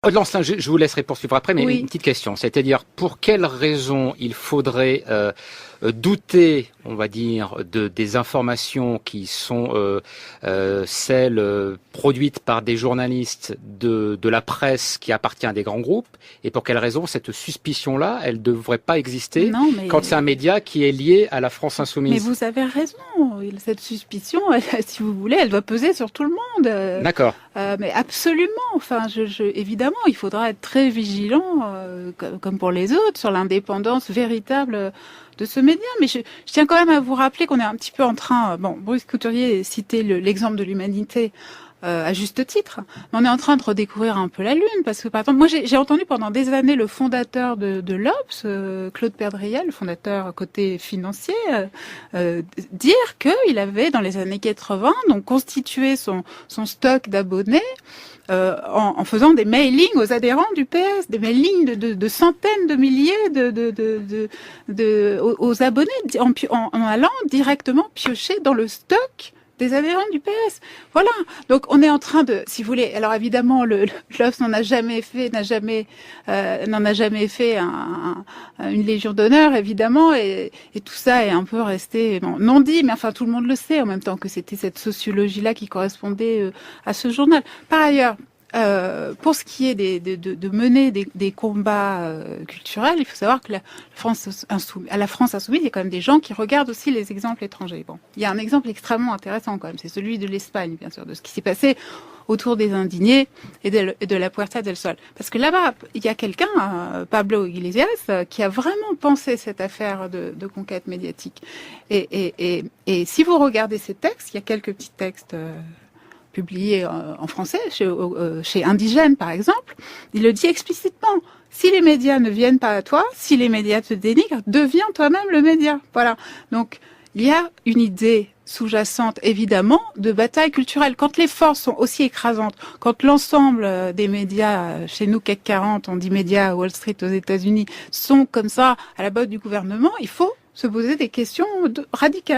Lancelin, je vous laisserai poursuivre après, mais Oui. une petite question. C'est-à-dire, pour quelles raisons il faudrait douter, on va dire, des informations qui sont celles produites par des journalistes de la presse qui appartient à des grands groupes, et pour quelles raisons cette suspicion-là, elle ne devrait pas exister Non, mais quand c'est un média qui est lié à la France Mais insoumise? vous avez raison. Cette suspicion, si vous voulez, elle doit peser sur tout le monde. D'accord. Mais absolument. Enfin, évidemment, il faudra être très vigilant, comme pour les autres, sur l'indépendance véritable de ce média. Mais je tiens quand même à vous rappeler qu'on est un petit peu en train. Bon, Brice Couturier citait l'exemple de l'Humanité. À juste titre, mais on est en train de redécouvrir un peu la Lune, parce que par exemple, moi j'ai entendu pendant des années le fondateur de l'Obs, Claude Perdriel, le fondateur côté financier, dire qu'il avait dans les années 80 donc constitué son stock d'abonnés en faisant des mailings aux adhérents du PS, des mailings de centaines de milliers aux abonnés, en allant directement piocher dans le stock des adhérents du PS. Voilà. Donc on est en train de, si vous voulez, alors évidemment l'OFS n'en a jamais fait une légion d'honneur évidemment, et tout ça est un peu resté non dit, mais enfin tout le monde le sait en même temps que c'était cette sociologie-là qui correspondait à ce journal. Par ailleurs, pour ce qui est de mener des combats culturels, il faut savoir que à la France insoumise, il y a quand même des gens qui regardent aussi les exemples étrangers. Bon, il y a un exemple extrêmement intéressant quand même, c'est celui de l'Espagne, bien sûr, de ce qui s'est passé autour des indignés et de la Puerta del Sol. Parce que là-bas, il y a quelqu'un, Pablo Iglesias, qui a vraiment pensé cette affaire de conquête médiatique. Et si vous regardez ces textes, il y a quelques petits textes publié en français, chez Indigène par exemple, il le dit explicitement. Si les médias ne viennent pas à toi, si les médias te dénigrent, deviens toi-même le média. Voilà. Donc, il y a une idée sous-jacente, évidemment, de bataille culturelle. Quand les forces sont aussi écrasantes, quand l'ensemble des médias, chez nous, CAC 40, on dit médias Wall Street aux États-Unis, sont comme ça à la botte du gouvernement, il faut se poser des questions radicales.